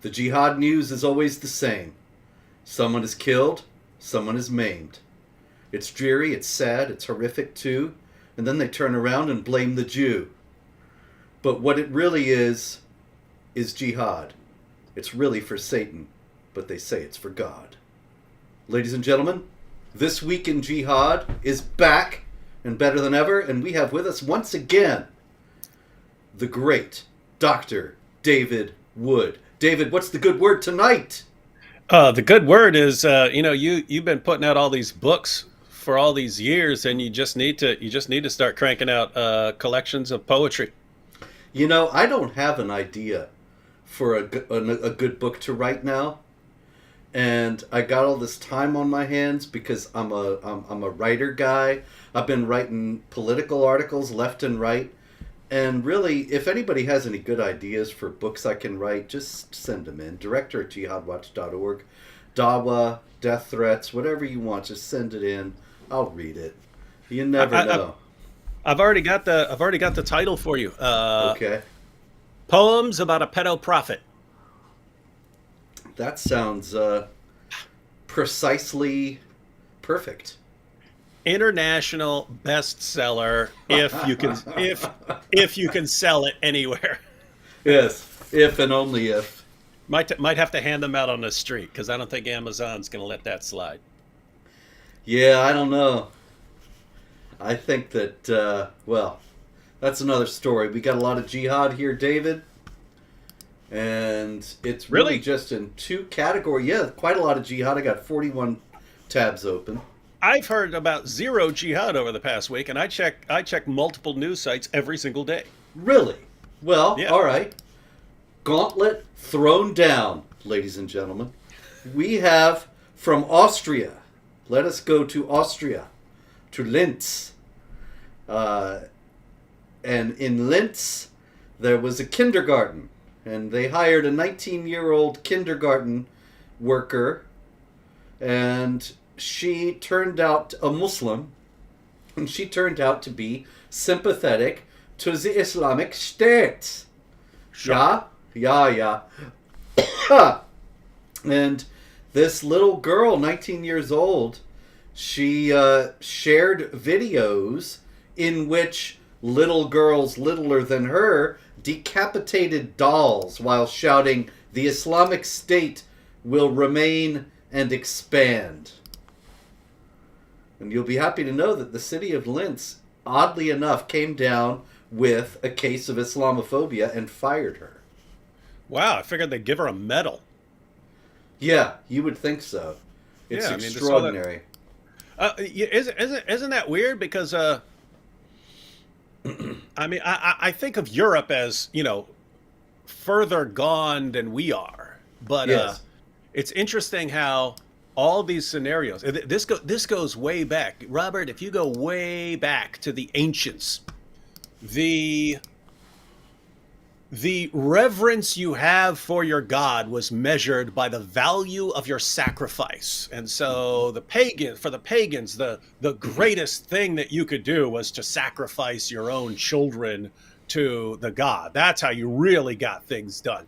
The jihad news is always the same. Someone is killed, someone is maimed. It's dreary, it's sad, it's horrific too, and then they turn around and blame the Jew. But what it really is jihad. It's really for Satan, but they say it's for God. Ladies and gentlemen, This Week in Jihad is back and better than ever, and we have with us once again the great Dr. David Wood. David, what's the good word tonight? The good word is, you've been putting out all these books for all these years, and you just need to start cranking out collections of poetry. You know, I don't have an idea for a good book to write now, and I got all this time on my hands because I'm a writer guy. I've been writing political articles left and right, and really, if anybody has any good ideas for books I can write, just send them in. Director at jihadwatch.org. Dawa, death threats, whatever you want, just send it in. I'll read it. You never know. I've already got the title for you. Okay. Poems about a pedo prophet. That sounds precisely perfect. International bestseller if you can sell it anywhere. Yes, if and only if. Might have to hand them out on the street because I don't think Amazon's going to let that slide. Yeah, I don't know. I think that that's another story. We got a lot of jihad here, David. And it's really just in two categories. Yeah, quite a lot of jihad. I got 41 tabs open. I've heard about zero jihad over the past week, and I check multiple news sites every single day. Really? Well, yeah. All right. Gauntlet thrown down, ladies and gentlemen. We have from Austria. Let us go to Austria, to Linz. And in Linz, there was a kindergarten. And they hired a 19-year-old kindergarten worker, and she turned out a Muslim, and she turned out to be sympathetic to the Islamic State. Sure. Yeah. And this little girl, 19 years old, she shared videos in which little girls littler than her decapitated dolls while shouting, "The Islamic State will remain and expand." And you'll be happy to know that the city of Linz, oddly enough, came down with a case of Islamophobia and fired her. Wow, I figured they'd give her a medal. Yeah, you would think so. It's extraordinary. Isn't that weird? Because I think of Europe as, further gone than we are. But yes. It's interesting how all these scenarios, this goes way back. Robert, if you go way back to the ancients, the reverence you have for your God was measured by the value of your sacrifice. And so for the pagans, the greatest thing that you could do was to sacrifice your own children to the God. That's how you really got things done.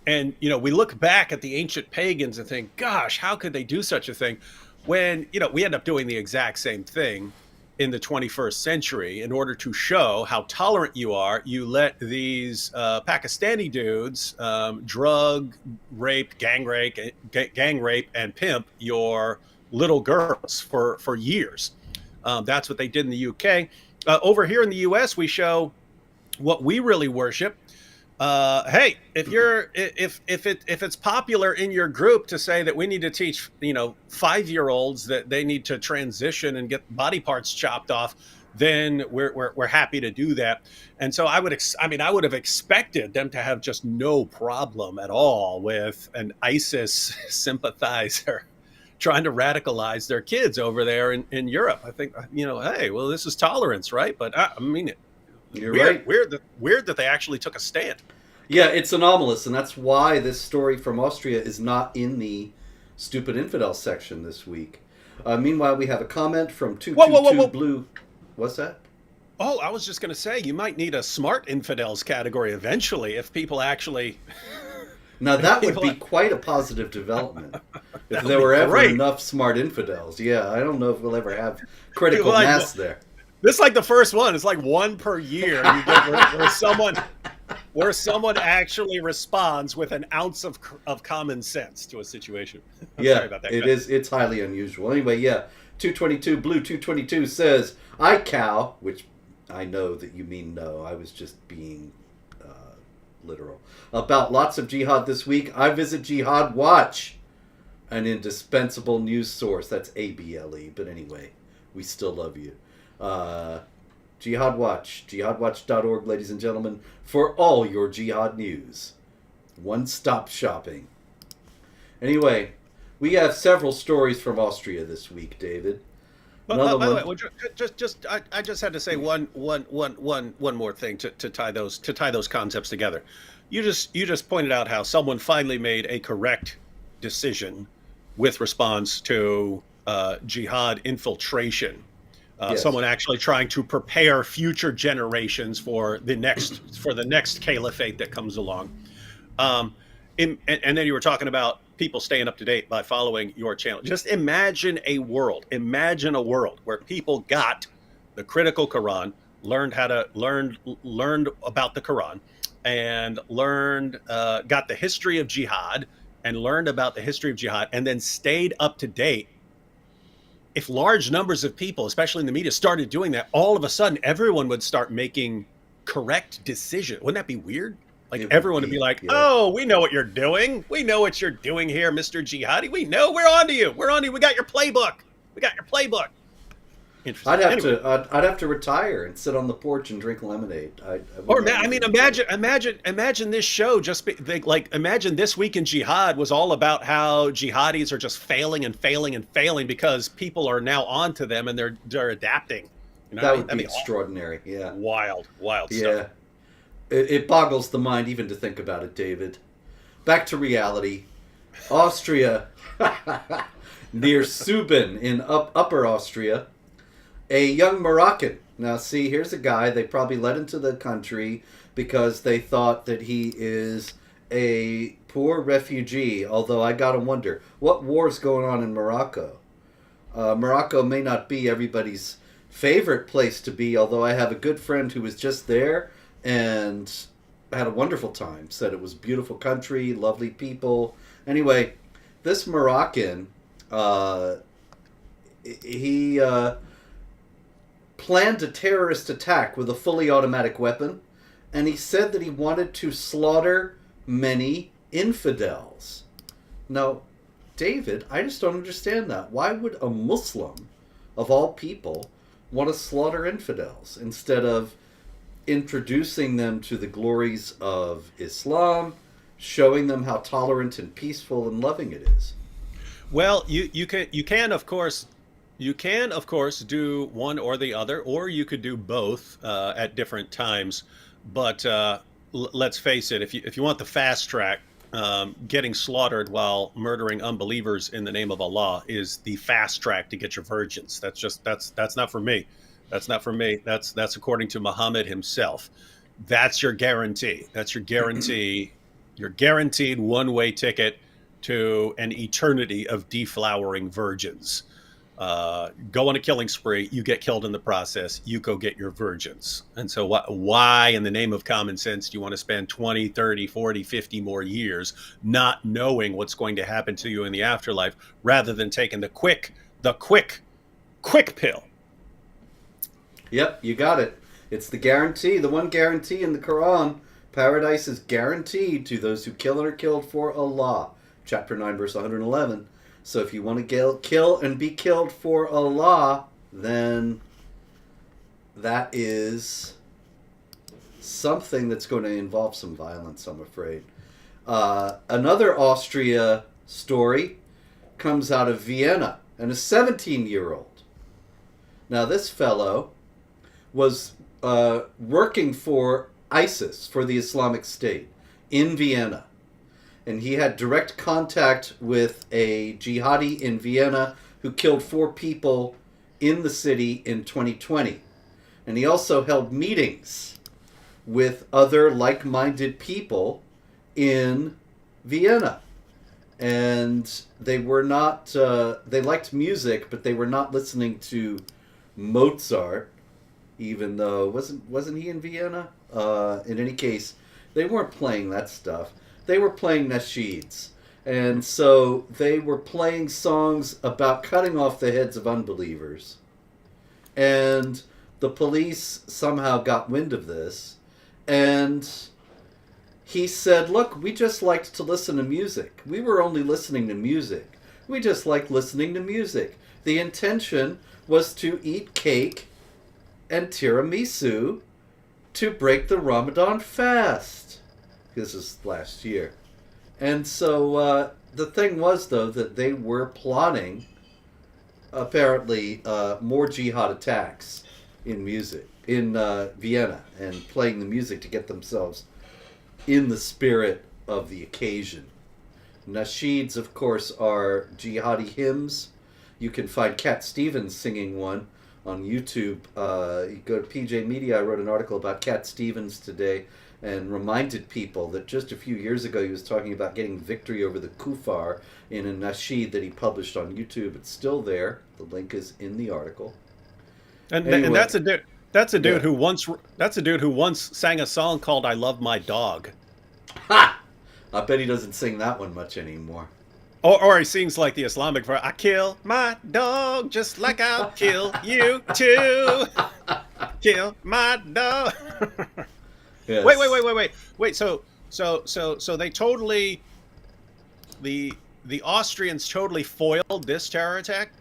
And, we look back at the ancient pagans and think, gosh, how could they do such a thing? When, we end up doing the exact same thing in the 21st century. In order to show how tolerant you are, you let these Pakistani dudes drug, rape, gang rape, and pimp your little girls for years. That's what they did in the UK. Over here in the US, we show what we really worship. Hey, if it's popular in your group to say that we need to teach 5-year-olds that they need to transition and get body parts chopped off, then we're happy to do that. And so I would have expected them to have just no problem at all with an ISIS sympathizer trying to radicalize their kids over there in Europe. I think hey, well, this is tolerance, right? But You're right. Weird that they actually took a stand. Yeah, it's anomalous, and that's why this story from Austria is not in the Stupid Infidel section this week. Meanwhile, we have a comment from 222 Blue. What's that? Oh, I was just going to say, you might need a smart infidels category eventually if people actually Now that would be quite a positive development if That would there be were ever great. enough smart infidels. Yeah, I don't know if we'll ever have critical Like, mass there. this is like the first one. It's like one per year. You get where someone actually responds with an ounce of common sense to a situation. I'm Yeah, sorry about that. it is. It's highly unusual. Anyway, yeah, 222 Blue 222 says, "I cow," which I know that you mean no. I was just being literal. About lots of jihad this week. I visit Jihad Watch, an indispensable news source. That's ABLE. But anyway, we still love you. Jihad Watch, jihadwatch.org, ladies and gentlemen, for all your jihad news. One-stop shopping. Anyway, we have several stories from Austria this week, David. But Another by the way, one. I just had to say one more thing to tie those concepts together. You just pointed out how someone finally made a correct decision with response to jihad infiltration. Yes. Someone actually trying to prepare future generations for the next caliphate that comes along. And then you were talking about people staying up to date by following your channel. Just imagine a world where people got the critical Quran, learned about the Quran, and got the history of jihad, and learned about the history of jihad, and then stayed up to date. If large numbers of people, especially in the media, started doing that, all of a sudden everyone would start making correct decisions. Wouldn't that be weird? Like everyone would be like, yeah. "Oh, we know what you're doing. We know what you're doing here, Mr. Jihadi. We know. We're on to you. We're on to you. We got your playbook. We got your playbook." Interesting. I'd have to retire and sit on the porch and drink lemonade. Imagine this show imagine This Week in Jihad was all about how jihadis are just failing and failing and failing because people are now onto them and they're adapting. You know that what I mean? would That'd be extraordinary. Yeah. Wild Yeah. stuff. It boggles the mind even to think about it, David. Back to reality. Austria, near Subin in Upper Austria, a young Moroccan. Now, see, here's a guy they probably let into the country because they thought that he is a poor refugee. Although I gotta wonder, what war's going on in Morocco? Morocco may not be everybody's favorite place to be, although I have a good friend who was just there and had a wonderful time. Said it was a beautiful country, lovely people. Anyway, this Moroccan, he planned a terrorist attack with a fully automatic weapon, and he said that he wanted to slaughter many infidels. Now, David, I just don't understand that. Why would a Muslim, of all people, want to slaughter infidels instead of introducing them to the glories of Islam, showing them how tolerant and peaceful and loving it is? Well, you can of course do one or the other, or you could do both at different times. But let's face it, if you want the fast track, getting slaughtered while murdering unbelievers in the name of Allah is the fast track to get your virgins. That's not for me. That's not for me. That's according to Muhammad himself. That's your guarantee. That's your guarantee. Your guaranteed one-way ticket to an eternity of deflowering virgins. Go on a killing spree, you get killed in the process, you go get your virgins. And so why in the name of common sense do you want to spend 20, 30, 40, 50 more years not knowing what's going to happen to you in the afterlife rather than taking the quick pill? Yep, you got it. It's the guarantee, the one guarantee in the Quran. Paradise is guaranteed to those who kill and are killed for Allah. Chapter 9, verse 111. So if you want to kill and be killed for Allah, then that is something that's going to involve some violence, I'm afraid. Another Austria story comes out of Vienna, and a 17-year-old. Now this fellow was working for ISIS, for the Islamic State, in Vienna. And he had direct contact with a jihadi in Vienna who killed 4 people in the city in 2020. And he also held meetings with other like-minded people in Vienna. And they were not, they liked music, but they were not listening to Mozart, even though, wasn't he in Vienna? In any case, they weren't playing that stuff. They were playing nasheeds. And so they were playing songs about cutting off the heads of unbelievers. And the police somehow got wind of this. And he said, look, we just liked to listen to music. We were only listening to music. We just liked listening to music. The intention was to eat cake and tiramisu to break the Ramadan fast. This is last year. And so the thing was, though, that they were plotting, apparently, more jihad attacks in music, in Vienna, and playing the music to get themselves in the spirit of the occasion. Nasheeds, of course, are jihadi hymns. You can find Cat Stevens singing one on YouTube. You go to PJ Media. I wrote an article about Cat Stevens today and reminded people that just a few years ago he was talking about getting victory over the Kufar in a nasheed that he published on YouTube. It's still there. The link is in the article. And, Anyway. and that's a dude. That's a dude Yeah. who once sang a song called "I Love My Dog," Ha! I bet he doesn't sing that one much anymore. or he sings like the Islamic version. I kill my dog just like I'll kill you too. Kill my dog. Yes. Wait. So they totally, the Austrians totally foiled this terror attack.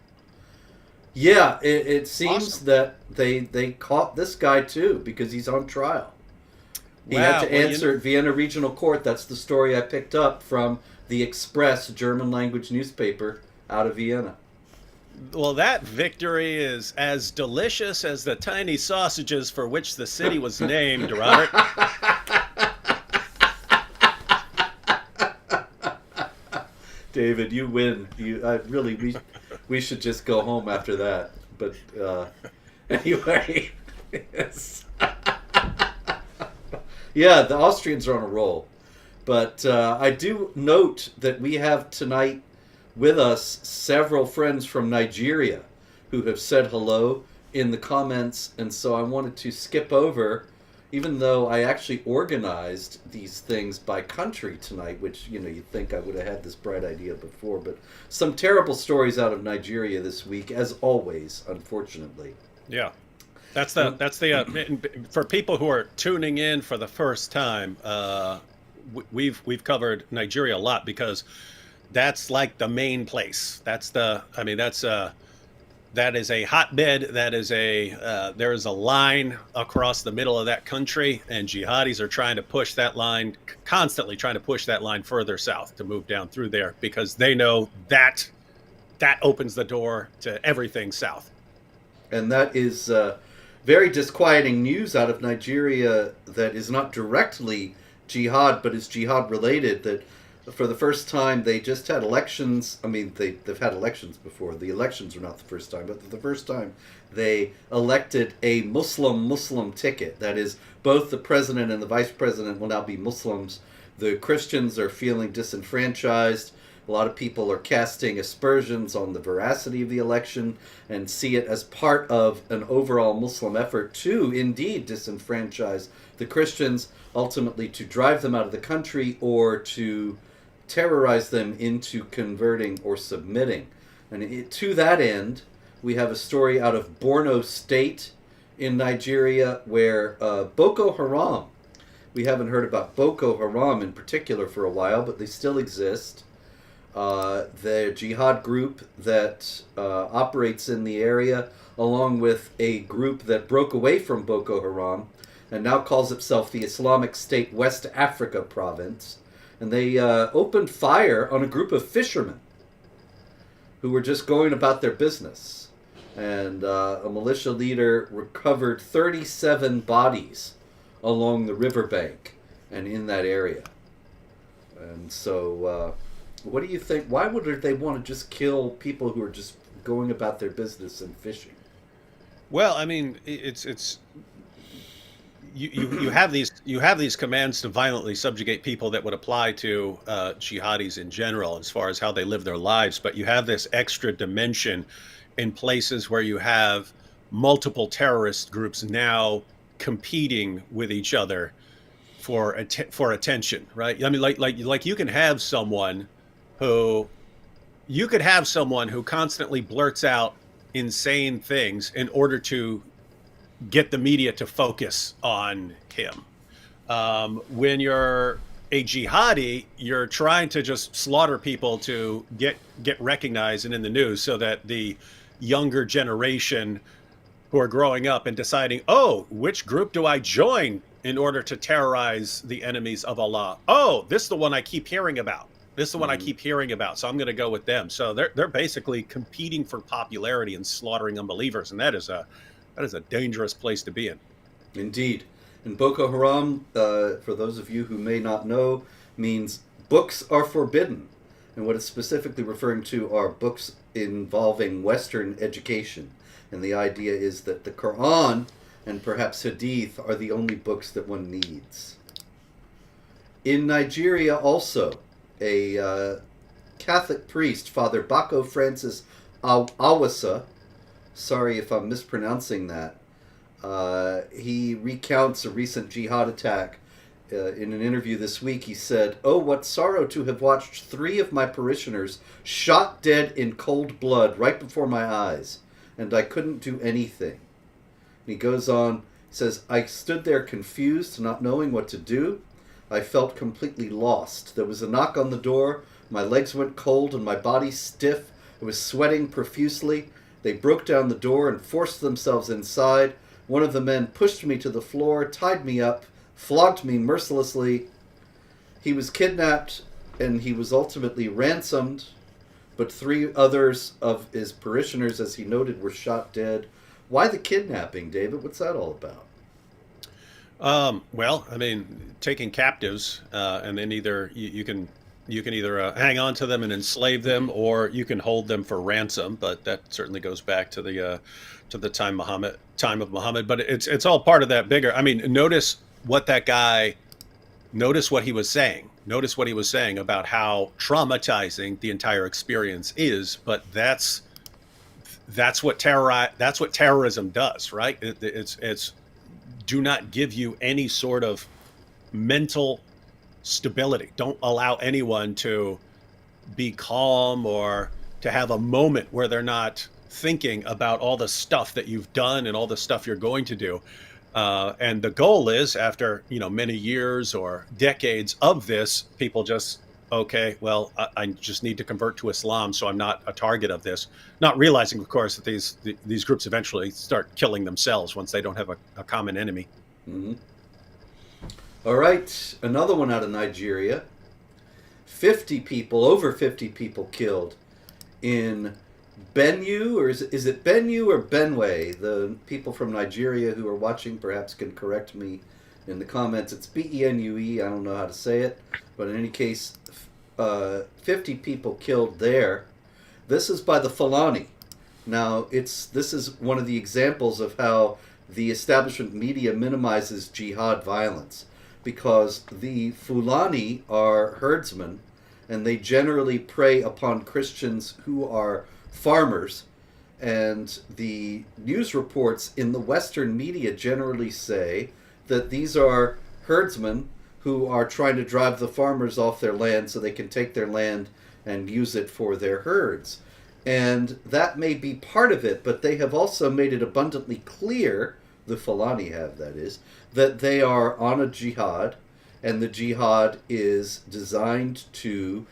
Yeah, it seems Awesome. that they caught this guy too because he's on trial. He had to answer at Vienna Regional Court. That's the story I picked up from the Express, German language newspaper out of Vienna. Well, that victory is as delicious as the tiny sausages for which the city was named, Robert. David, you win. We should just go home after that. But anyway, yes. Yeah, the Austrians are on a roll. But I do note that we have tonight with us several friends from Nigeria who have said hello in the comments, and so I wanted to skip over, even though I actually organized these things by country tonight, which, you'd think I would have had this bright idea before, but some terrible stories out of Nigeria this week, as always, unfortunately. Yeah. That's the for people who are tuning in for the first time, we've covered Nigeria a lot because that's like the main place. That is a hotbed. That is there is a line across the middle of that country, and jihadis are trying to push that line, constantly trying to push that line further south to move down through there because they know that opens the door to everything south. And that is very disquieting news out of Nigeria that is not directly jihad, but is jihad related, that for the first time they just had elections. I mean, they've had elections before. The elections are not the first time, but for the first time they elected a Muslim ticket. That is, both the president and the vice president will now be Muslims. The Christians are feeling disenfranchised. A lot of people are casting aspersions on the veracity of the election and see it as part of an overall Muslim effort to indeed disenfranchise the Christians, ultimately to drive them out of the country or to terrorize them into converting or submitting. And to that end, we have a story out of Borno State in Nigeria where Boko Haram, we haven't heard about Boko Haram in particular for a while, but they still exist. The jihad group that operates in the area, along with a group that broke away from Boko Haram and now calls itself the Islamic State West Africa Province. And they opened fire on a group of fishermen who were just going about their business. And a militia leader recovered 37 bodies along the riverbank and in that area. And so... what do you think? Why would they want to just kill people who are just going about their business and fishing? Well, I mean, it's you have these commands to violently subjugate people that would apply to jihadis in general, as far as how they live their lives. But you have this extra dimension in places where you have multiple terrorist groups now competing with each other for attention, right? I mean, like you can have someone who you could have someone who constantly blurts out insane things in order to get the media to focus on him. When you're a jihadi, you're trying to just slaughter people to get recognized and in the news, so that the younger generation who are growing up and deciding, oh, which group do I join in order to terrorize the enemies of Allah? Oh, this is the one I keep hearing about. This is the one I keep hearing about, so I'm going to go with them. So they're basically competing for popularity and slaughtering unbelievers, and that is a dangerous place to be in. Indeed. And Boko Haram, for those of you who may not know, means books are forbidden. And what it's specifically referring to are books involving Western education. And the idea is that the Quran and perhaps Hadith are the only books that one needs. In Nigeria also, a Catholic priest, Father Bako Francis Awasa, sorry if I'm mispronouncing that, he recounts a recent jihad attack. In an interview this week, he said, "Oh, what sorrow to have watched 3 of my parishioners shot dead in cold blood right before my eyes, and I couldn't do anything." And he goes on, he says, "I stood there confused, not knowing what to do. I felt completely lost. There was a knock on the door, my legs went cold and my body stiff. I was sweating profusely. They broke down the door and forced themselves inside. One of the men pushed me to the floor, tied me up, flogged me mercilessly. He was kidnapped and he was ultimately ransomed, but 3 others of his parishioners, as he noted, were shot dead." Why the kidnapping, David? What's that all about? Well, I mean, taking captives, and then either you can either hang on to them and enslave them, or you can hold them for ransom. But that certainly goes back to the time of Muhammad. But it's all part of that bigger. I mean, notice what he was saying. Notice what he was saying about how traumatizing the entire experience is. But that's what terrorism does, right? It's do not give you any sort of mental stability. Don't allow anyone to be calm or to have a moment where they're not thinking about all the stuff that you've done and all the stuff you're going to do. And the goal is, after many years or decades of this, people just, okay, well, I just need to convert to Islam, so I'm not a target of this. Not realizing, of course, that these groups eventually start killing themselves once they don't have a common enemy. Mm-hmm. All right, another one out of Nigeria. Over 50 people killed in Benue, or is it Benue or Benue? The people from Nigeria who are watching perhaps can correct me in the comments. It's Benue. I don't know how to say it, but in any case, 50 people killed there. This is by the Fulani. Now, this is one of the examples of how the establishment media minimizes jihad violence, because the Fulani are herdsmen, and they generally prey upon Christians who are farmers. And the news reports in the Western media generally say that these are herdsmen who are trying to drive the farmers off their land so they can take their land and use it for their herds. And that may be part of it, but they have also made it abundantly clear, the Fulani have, that is, that they are on a jihad, and the jihad is designed to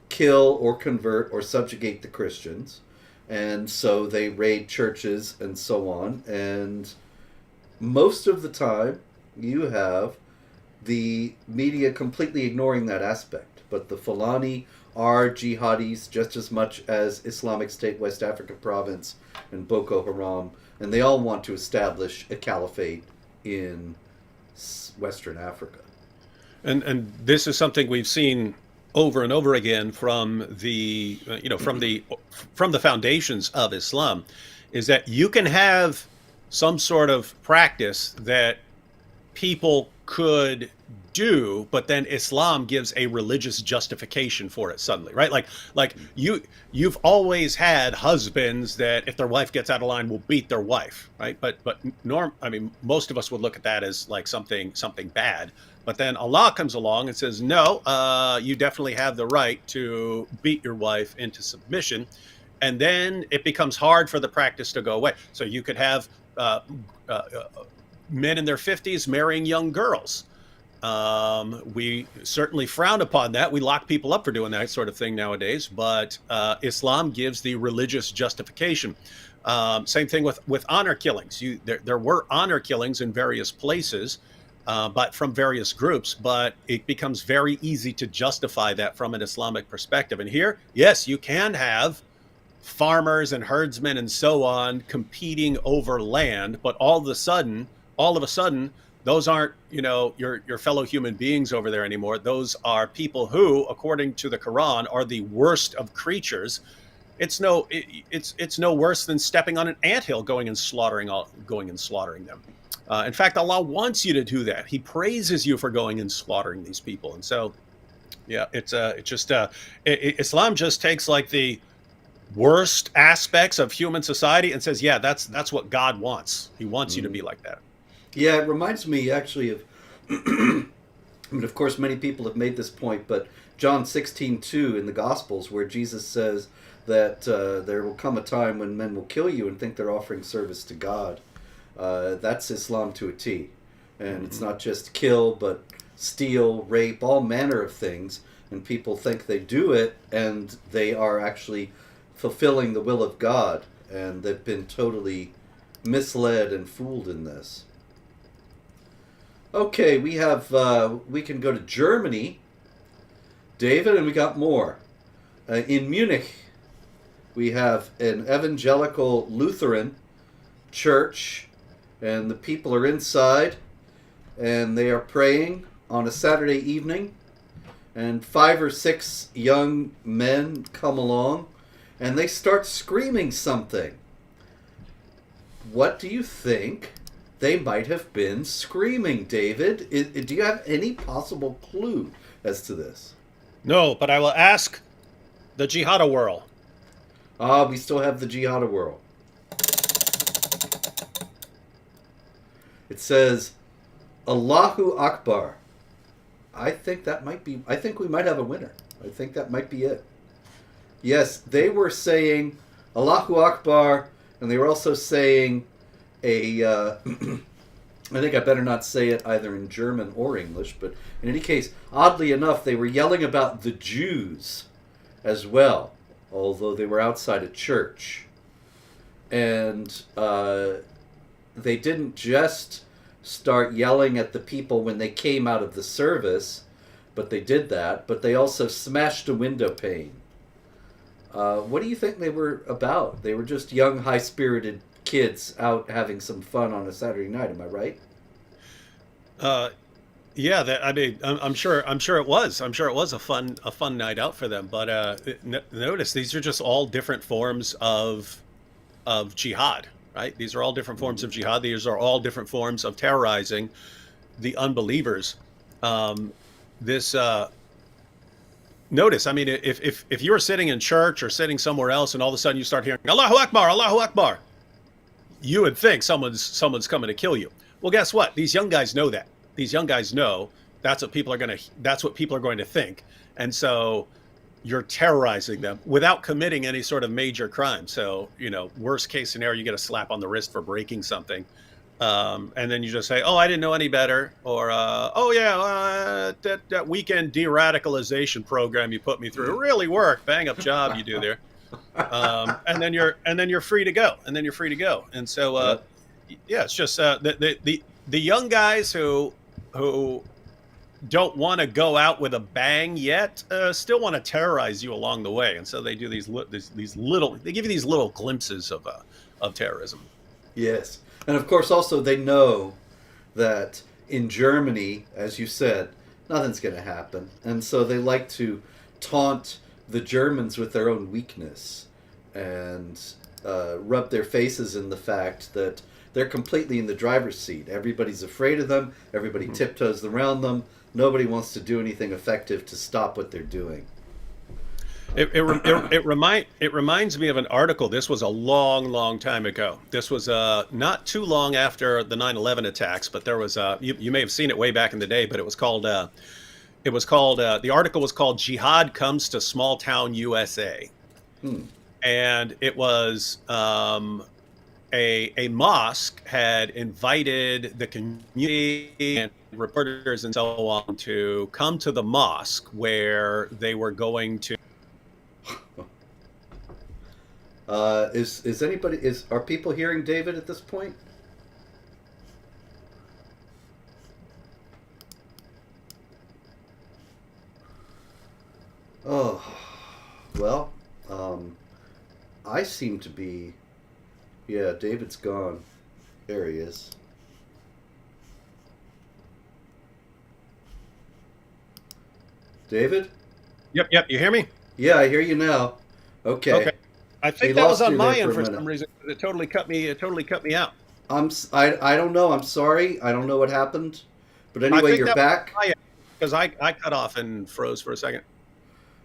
kill or convert or subjugate the Christians. And so they raid churches and so on. And most of the time, you have the media completely ignoring that aspect. But the Fulani are jihadis just as much as Islamic State West Africa Province and Boko Haram, and they all want to establish a caliphate in Western Africa. And this is something we've seen over and over again from the from the foundations of Islam, is that you can have some sort of practice that people could do, but then Islam gives a religious justification for it suddenly, right? Like you've always had husbands that if their wife gets out of line will beat their wife, right? But I mean, most of us would look at that as like something bad. But then Allah comes along and says, no, you definitely have the right to beat your wife into submission. And then it becomes hard for the practice to go away. So you could have men in their 50s marrying young girls. We certainly frown upon that. We lock people up for doing that sort of thing nowadays. But Islam gives the religious justification. Same thing with honor killings. There were honor killings in various places, but from various groups. But it becomes very easy to justify that from an Islamic perspective. And here, yes, you can have farmers and herdsmen and so on competing over land, but all of a sudden, those aren't, your fellow human beings over there anymore. Those are people who, according to the Quran, are the worst of creatures. It's no worse than stepping on an anthill going and slaughtering them. In fact, Allah wants you to do that. He praises you for going and slaughtering these people. And so, yeah, Islam just takes like the worst aspects of human society and says, yeah, that's what God wants. He wants you to be like that. Yeah, it reminds me actually of, I mean, of course, many people have made this point, but John 16:2 in the Gospels, where Jesus says that there will come a time when men will kill you and think they're offering service to God. That's Islam to a T. And it's not just kill, but steal, rape, all manner of things. And people think they do it, and they are actually fulfilling the will of God. And they've been totally misled and fooled in this. Okay, we can go to Germany, David, and we got more. In Munich, we have an evangelical Lutheran church, and the people are inside, and they are praying on a Saturday evening, and 5 or 6 young men come along, and they start screaming something. What do you think they might have been screaming, David? Do you have any possible clue as to this? No, but I will ask the Jihad world. We still have the Jihad world. It says, Allahu Akbar. I think we might have a winner. I think that might be it. Yes, they were saying Allahu Akbar, and they were also saying I think I better not say it either in German or English, but in any case, oddly enough, they were yelling about the Jews as well, although they were outside a church. And they didn't just start yelling at the people when they came out of the service, but they did that, but they also smashed a window pane. What do you think they were about? They were just young, high-spirited kids out having some fun on a Saturday night. Am I right? Yeah. I'm sure it was. I'm sure it was a fun night out for them. But notice these are just all different forms of jihad, right? These are all different forms of jihad. These are all different forms of terrorizing the unbelievers. Notice, I mean, if you were sitting in church or sitting somewhere else, and all of a sudden you start hearing Allahu Akbar, Allahu Akbar, you would think someone's coming to kill you. Well, guess what? These young guys know that. These young guys know that's what people are going to think, and so you're terrorizing them without committing any sort of major crime. So, worst case scenario, you get a slap on the wrist for breaking something. And then you just say, "Oh, I didn't know any better," or "Oh yeah, that weekend de-radicalization program you put me through really worked. Bang up job you do there." And then you're free to go. And so, yeah, it's just the young guys who don't want to go out with a bang yet still want to terrorize you along the way, and so they do they give you these little glimpses of terrorism. Yes. And of course, also, they know that in Germany, as you said, nothing's going to happen. And so they like to taunt the Germans with their own weakness and rub their faces in the fact that they're completely in the driver's seat. Everybody's afraid of them. Everybody tiptoes around them. Nobody wants to do anything effective to stop what they're doing. It reminds me of an article. This was a long time ago. This was not too long after the 9/11 attacks, but there was you may have seen it way back in the day. But it was called the article was called "Jihad Comes to Small Town USA," and it was a mosque had invited the community and reporters and so on to come to the mosque where they were going to. Are people hearing David at this point? Oh, well, I seem to be, yeah, David's gone. There he is. David? Yep, you hear me? Yeah, I hear you now. Okay. I think that was on my end for some reason. It totally cut me out. I don't know. I'm sorry. I don't know what happened. But anyway, you're back. Because I cut off and froze for a second.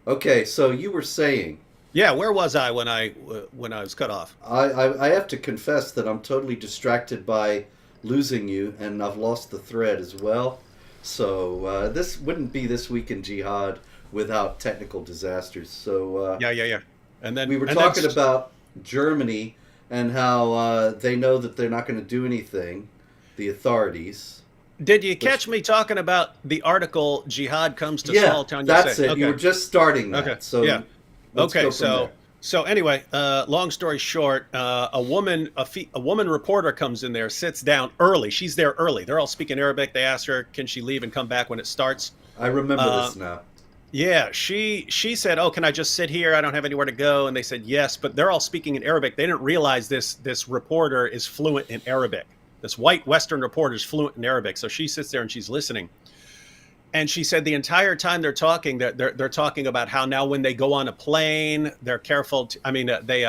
Okay, so you were saying. Yeah, where was I when I was cut off? I have to confess that I'm totally distracted by losing you, and I've lost the thread as well. So this wouldn't be This Week in Jihad without technical disasters. So yeah. And then we were talking about Germany and how they know that they're not going to do anything, the authorities. Did you catch me talking about the article "Jihad Comes to Small Town USA"? That's it. Okay. You were just starting that. Okay. So yeah. Okay. So anyway, long story short, a woman reporter comes in there, sits down early. She's there early. They're all speaking Arabic. They asked her, "Can she leave and come back when it starts?" I remember this now. Yeah, she said, "Oh, can I just sit here? I don't have anywhere to go." And they said yes, but they're all speaking in Arabic. They didn't realize this reporter is fluent in Arabic. This white Western reporter is fluent in Arabic. So she sits there and she's listening. And she said the entire time they're talking, they're talking about how now when they go on a plane, they're careful. They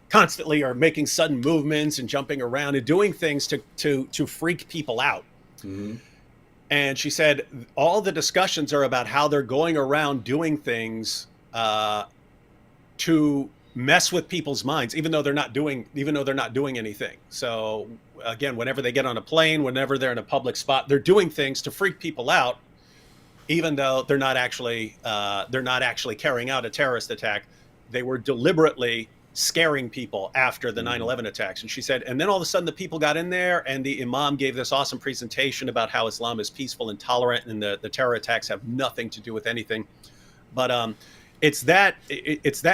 constantly are making sudden movements and jumping around and doing things to freak people out. Mm-hmm. And she said all the discussions are about how they're going around doing things to mess with people's minds, even though they're not doing anything. So again, whenever they get on a plane, whenever they're in a public spot, they're doing things to freak people out, even though they're not actually carrying out a terrorist attack. They were deliberately scaring people after the 9/11 attacks. And she said, and then all of a sudden the people got in there and the imam gave this awesome presentation about how Islam is peaceful and tolerant and the terror attacks have nothing to do with anything. But it's that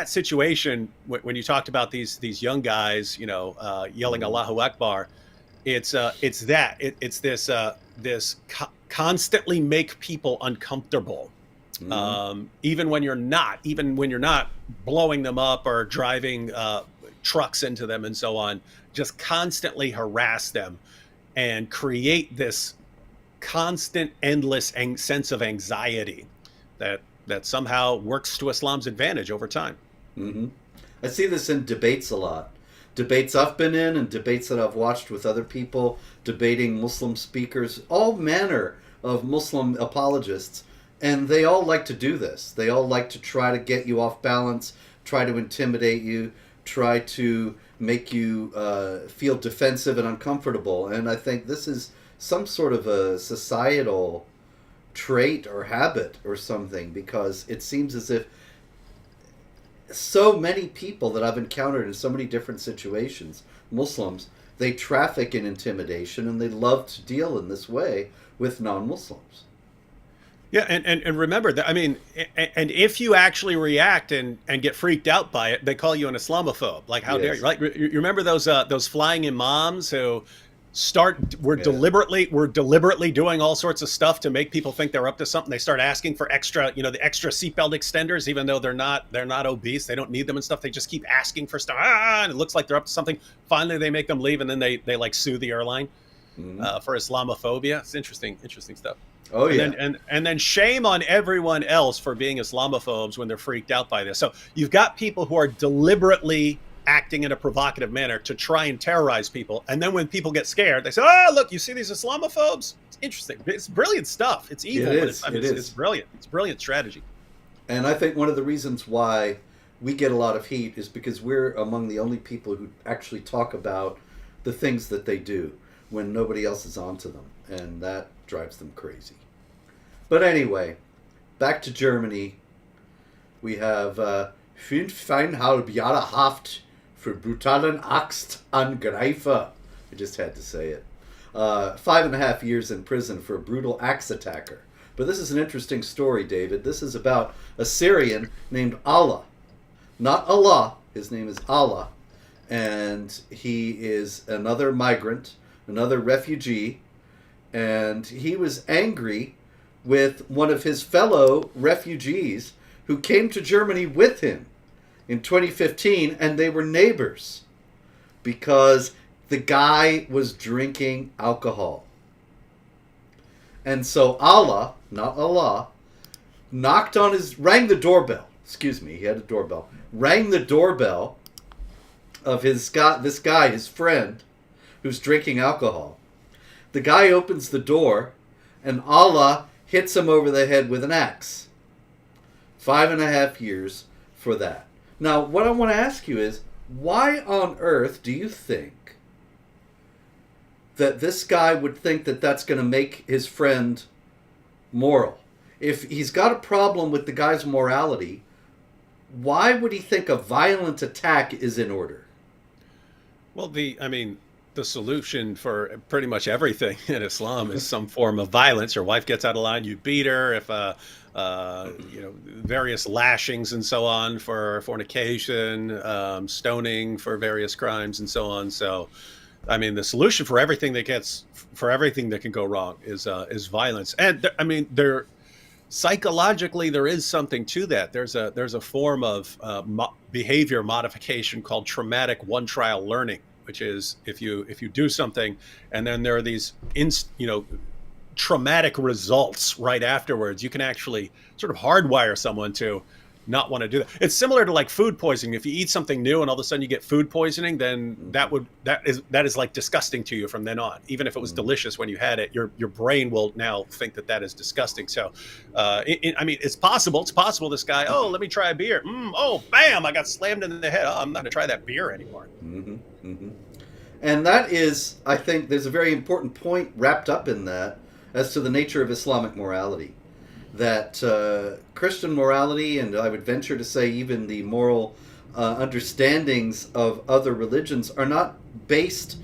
situation when you talked about these young guys, yelling Allahu Akbar. It's this constantly make people uncomfortable. Even when you're not blowing them up or driving trucks into them and so on, just constantly harass them and create this constant, endless sense of anxiety that somehow works to Islam's advantage over time. Mm-hmm. I see this in debates a lot. Debates I've been in and debates that I've watched with other people debating Muslim speakers, all manner of Muslim apologists. And they all like to do this. They all like to try to get you off balance, try to intimidate you, try to make you feel defensive and uncomfortable. And I think this is some sort of a societal trait or habit or something, because it seems as if so many people that I've encountered in so many different situations, Muslims, they traffic in intimidation and they love to deal in this way with non-Muslims. Yeah, and remember that, I mean, and if you actually react and get freaked out by it, they call you an Islamophobe. Like, how dare you? Like, you remember those flying imams who were deliberately doing all sorts of stuff to make people think they're up to something. They start asking for extra, the extra seatbelt extenders, even though they're not obese, they don't need them and stuff. They just keep asking for stuff, and it looks like they're up to something. Finally, they make them leave, and then they like sue the airline for Islamophobia. It's interesting stuff. Oh yeah, and then shame on everyone else for being Islamophobes when they're freaked out by this. So you've got people who are deliberately acting in a provocative manner to try and terrorize people. And then when people get scared, they say, "Oh, look, you see these Islamophobes? It's interesting. It's brilliant stuff. It's evil, but it's brilliant. It's brilliant strategy." And I think one of the reasons why we get a lot of heat is because we're among the only people who actually talk about the things that they do when nobody else is onto them, and that drives them crazy. But anyway, back to Germany. We have 5,5 Jahre Haft für brutalen Axtangreifer. I just had to say it. 5.5 years in prison for a brutal axe attacker. But this is an interesting story, David. This is about a Syrian named Allah. Not Allah. His name is Allah. And he is another migrant, another refugee. And he was angry with one of his fellow refugees who came to Germany with him in 2015, and they were neighbors because the guy was drinking alcohol. And so Allah, not Allah, rang the doorbell. Excuse me, he had a doorbell. Rang the doorbell of this guy, his friend, who's drinking alcohol. The guy opens the door, and Allah hits him over the head with an axe. 5.5 years for that. Now, what I want to ask you is, why on earth do you think that this guy would think that that's going to make his friend moral? If he's got a problem with the guy's morality, why would he think a violent attack is in order? Well, the solution for pretty much everything in Islam is some form of violence. Your wife gets out of line, you beat her. If various lashings and so on for fornication, stoning for various crimes and so on. So, the solution for everything that can go wrong is violence. And psychologically, there is something to that. There's a form of behavior modification called traumatic one-trial learning, which is if you do something and then there are these traumatic results right afterwards, you can actually sort of hardwire someone to not want to do that. It's similar to like food poisoning. If you eat something new and all of a sudden you get food poisoning, then that is like disgusting to you from then on. Even if it was delicious when you had it, your brain will now think that is disgusting. So, it's possible. It's possible this guy, let me try a beer. Bam, I got slammed in the head. I'm not going to try that beer anymore. Mm-hmm, mm-hmm. And that is, I think, there's a very important point wrapped up in that as to the nature of Islamic morality. That Christian morality, and I would venture to say even the moral understandings of other religions, are not based,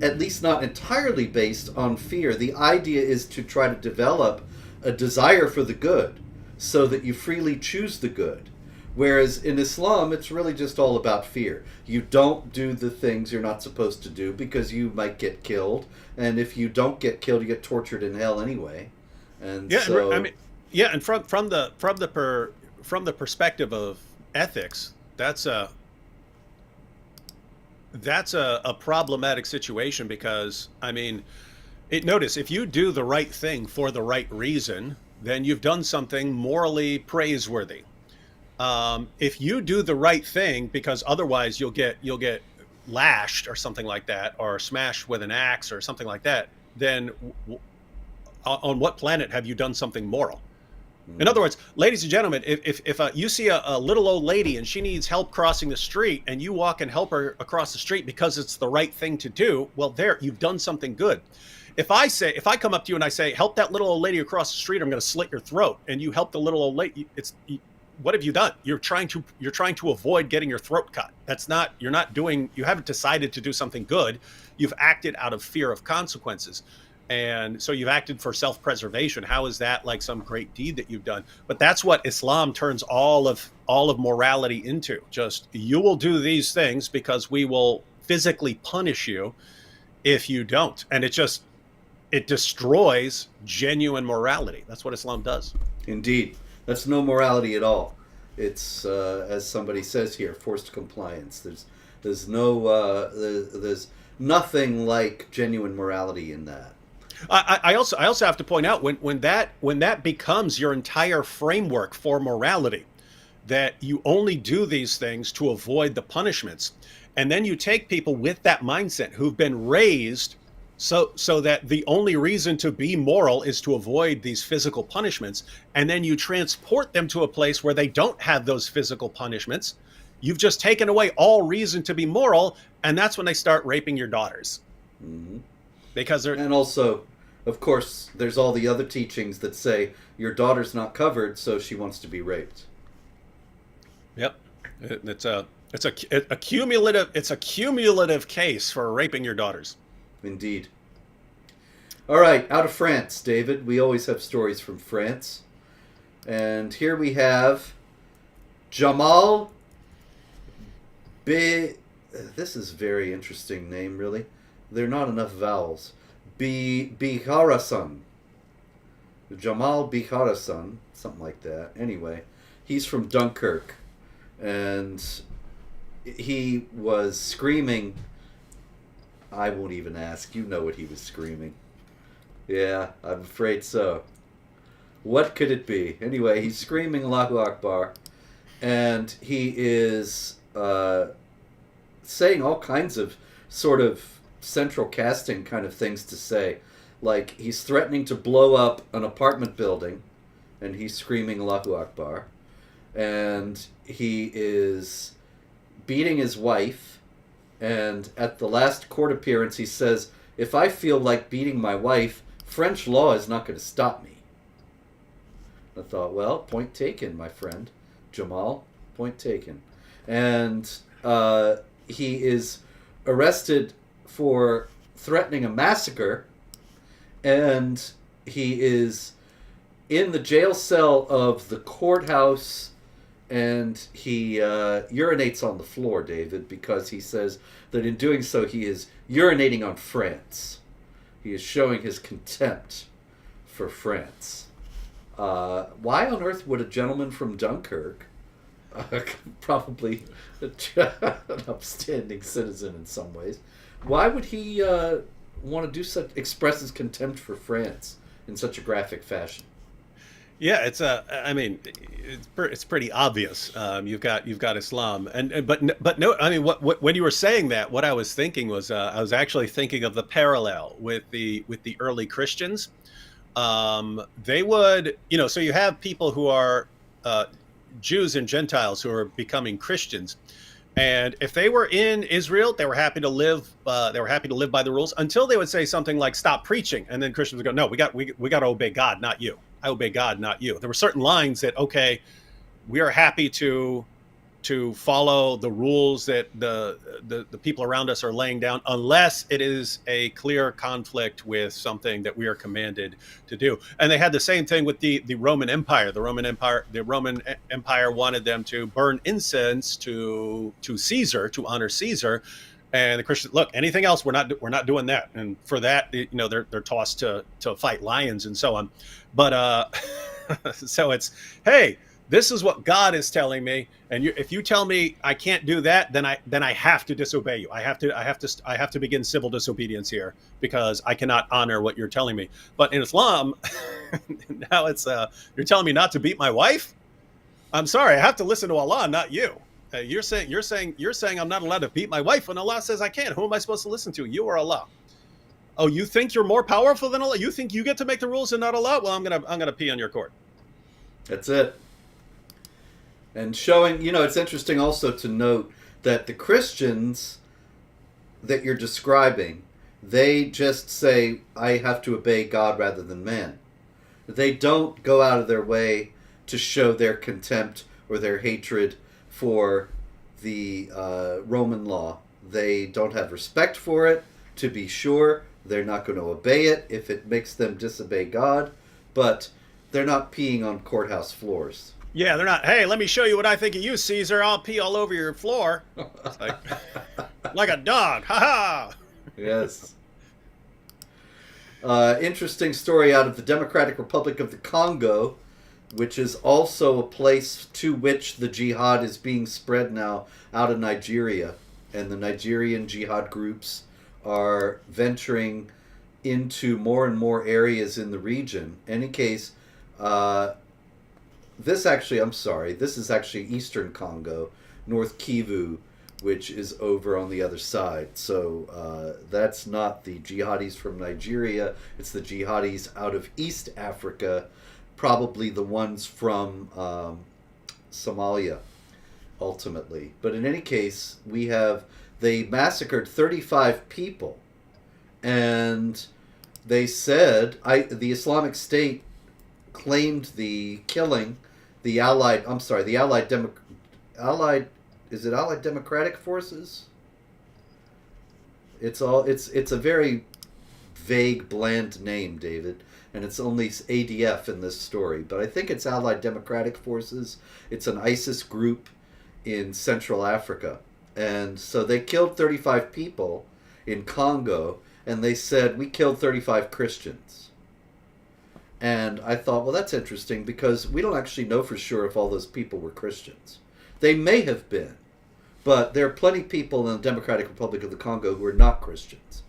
at least not entirely based, on fear. The idea is to try to develop a desire for the good so that you freely choose the good. Whereas in Islam, it's really just all about fear. You don't do the things you're not supposed to do because you might get killed. And if you don't get killed, you get tortured in hell anyway. And yeah, so... and from the perspective of ethics, that's a problematic situation because notice if you do the right thing for the right reason, then you've done something morally praiseworthy. If you do the right thing because otherwise you'll get lashed or something like that, or smashed with an axe or something like that, then on what planet have you done something moral? In other words, ladies and gentlemen, if you see a little old lady and she needs help crossing the street and you walk and help her across the street because it's the right thing to do, well, there, you've done something good. If I come up to you and I say, help that little old lady across the street, I'm going to slit your throat, and you help the little old lady, what have you done? You're trying to avoid getting your throat cut. You haven't decided to do something good. You've acted out of fear of consequences. And so you've acted for self-preservation. How is that like some great deed that you've done? But that's what Islam turns all of morality into. Just, you will do these things because we will physically punish you if you don't. And it destroys genuine morality. That's what Islam does. Indeed. That's no morality at all. It's, as somebody says here, forced compliance. There's nothing like genuine morality in that. I also have to point out when that becomes your entire framework for morality, that you only do these things to avoid the punishments, And then you take people with that mindset who've been raised so that the only reason to be moral is to avoid these physical punishments, and then you transport them to a place where they don't have those physical punishments. You've just taken away all reason to be moral, and that's when they start raping your daughters. Mm-hmm. Because they're... And also, of course, there's all the other teachings that say your daughter's not covered, so she wants to be raped. Yep. It's a cumulative case for raping your daughters. Indeed. All right, out of France, David. We always have stories from France. And here we have Jamal B. This is a very interesting name, really. There are not enough vowels. Biharasan. Jamal Biharasan. Something like that. Anyway, he's from Dunkirk. And he was screaming... I won't even ask. You know what he was screaming. Yeah, I'm afraid so. What could it be? Anyway, he's screaming Allahu Akbar, and he is saying all kinds of sort of central casting kind of things to say. Like, he's threatening to blow up an apartment building, and he's screaming Allahu Akbar. And he is beating his wife. And at the last court appearance, he says, if I feel like beating my wife, French law is not going to stop me. I thought, well, point taken, my friend. Jamal, point taken. And he is arrested for threatening a massacre. And he is in the jail cell of the courthouse. And he urinates on the floor, David, because he says that in doing so he is urinating on France. He is showing his contempt for France. Why on earth would a gentleman from Dunkirk, probably an upstanding citizen in some ways, why would he want to express his contempt for France in such a graphic fashion? Yeah, it's pretty obvious. You've got Islam, but no, I mean, when you were saying that, what I was thinking was I was actually thinking of the parallel with the early Christians. They would, so you have people who are Jews and Gentiles who are becoming Christians, and if they were in Israel, they were happy to live. They were happy to live by the rules until they would say something like "Stop preaching," and then Christians would go, "No, we got to obey God, not you. I obey God, not you." There were certain lines that, okay, we are happy to follow the rules that the people around us are laying down, unless it is a clear conflict with something that we are commanded to do. And they had the same thing with the Roman Empire. The Roman Empire wanted them to burn incense to Caesar, to honor Caesar. And the Christians, look, anything else, we're not doing that. And for that, they're tossed to fight lions and so on. But so it's, hey, this is what God is telling me, and if you tell me I can't do that, then I have to disobey you. I have to begin civil disobedience here because I cannot honor what you're telling me. But in Islam, now it's you're telling me not to beat my wife. I'm sorry, I have to listen to Allah, not you. You're saying I'm not allowed to beat my wife when Allah says I can. Who am I supposed to listen to? You or Allah? Oh, you think you're more powerful than Allah? You think you get to make the rules and not Allah? Well, I'm gonna pee on your court. That's it. And showing, it's interesting also to note that the Christians that you're describing, they just say, I have to obey God rather than man. They don't go out of their way to show their contempt or their hatred for the Roman law. They don't have respect for it, to be sure. They're not going to obey it if it makes them disobey God, but they're not peeing on courthouse floors. Yeah, they're not, hey, let me show you what I think of you, Caesar. I'll pee all over your floor. It's like a dog. Ha ha. Yes. Interesting story out of the Democratic Republic of the Congo, which is also a place to which the jihad is being spread now out of Nigeria. And the Nigerian jihad groups are venturing into more and more areas in the region. In any case, this is actually Eastern Congo, North Kivu, which is over on the other side. So that's not the jihadis from Nigeria. It's the jihadis out of East Africa, probably the ones from Somalia, ultimately. But in any case, they massacred 35 people. And they said, the Islamic State claimed the killing, the Allied Democratic Forces? It's a very vague, bland name, David, and it's only ADF in this story, but I think it's Allied Democratic Forces. It's an ISIS group in Central Africa. And so they killed 35 people in Congo, and they said, we killed 35 Christians. And I thought, well, that's interesting, because we don't actually know for sure if all those people were Christians. They may have been, but there are plenty of people in the Democratic Republic of the Congo who are not Christians.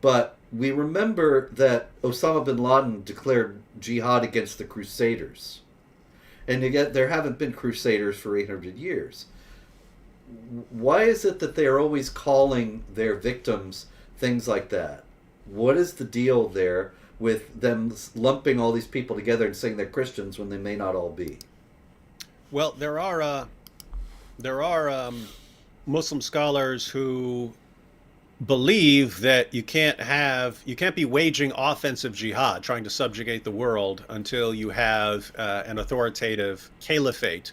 But we remember that Osama bin Laden declared jihad against the Crusaders. And yet there haven't been Crusaders for 800 years. Why is it that they are always calling their victims things like that? What is the deal there with them lumping all these people together and saying they're Christians when they may not all be? Well, there are Muslim scholars who believe that you can't be waging offensive jihad, trying to subjugate the world, until you have an authoritative caliphate.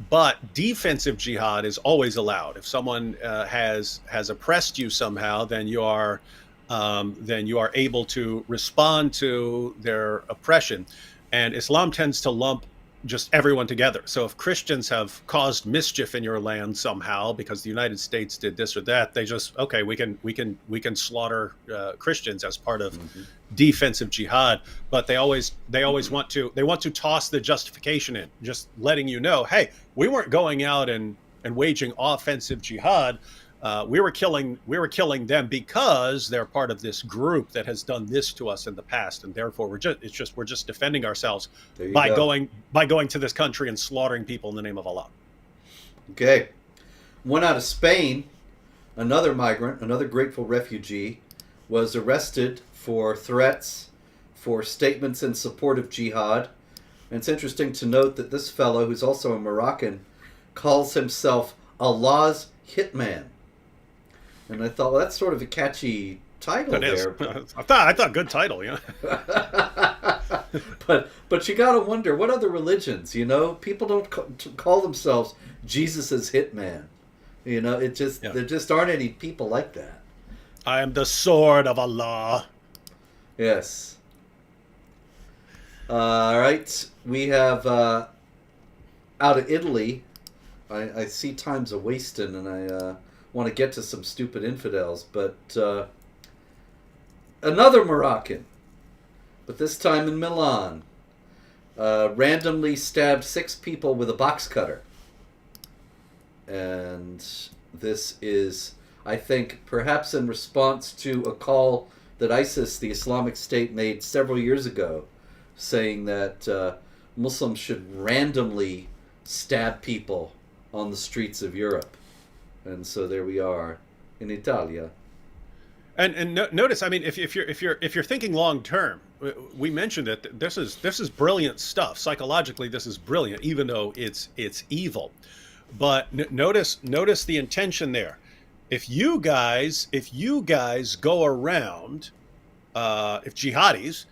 But defensive jihad is always allowed. If someone has oppressed you somehow, then you are able to respond to their oppression. And Islam tends to lump just everyone together. So if Christians have caused mischief in your land somehow because the United States did this or that, they just, okay, we can slaughter Christians as part of defensive jihad. But they always want to toss the justification in, just letting you know, hey, we weren't going out and waging offensive jihad. We were killing them because they're part of this group that has done this to us in the past, and therefore we're just defending ourselves by going to this country and slaughtering people in the name of Allah. Okay, one out of Spain, another migrant, another grateful refugee, was arrested for threats, for statements in support of jihad. And it's interesting to note that this fellow, who's also a Moroccan, calls himself Allah's hitman. And I thought, well, that's sort of a catchy title there. I thought good title, yeah. but you got to wonder, what other religions, people don't call themselves Jesus' hitman. There just aren't any people like that. I am the sword of Allah. Yes. All right. We have out of Italy. I see time's a-wasting, and I want to get to some stupid infidels, but another Moroccan, but this time in Milan, randomly stabbed 6 people with a box cutter. And this is, I think, perhaps in response to a call that ISIS, the Islamic State, made several years ago, saying that Muslims should randomly stab people on the streets of Europe. And so there we are in Italia. And notice, I mean, if you're thinking long term, we mentioned that this is brilliant stuff. Psychologically, this is brilliant, even though it's evil. But notice the intention there. If you guys go around, if jihadis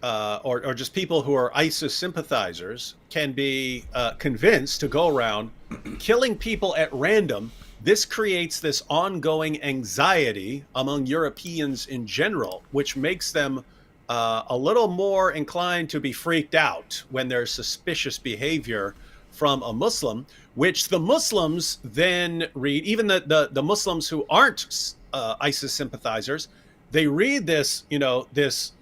or just people who are ISIS sympathizers can be convinced to go around killing people at random, this creates this ongoing anxiety among Europeans in general, which makes them a little more inclined to be freaked out when there's suspicious behavior from a Muslim, which the Muslims then read. Even the Muslims who aren't ISIS sympathizers, they read this, this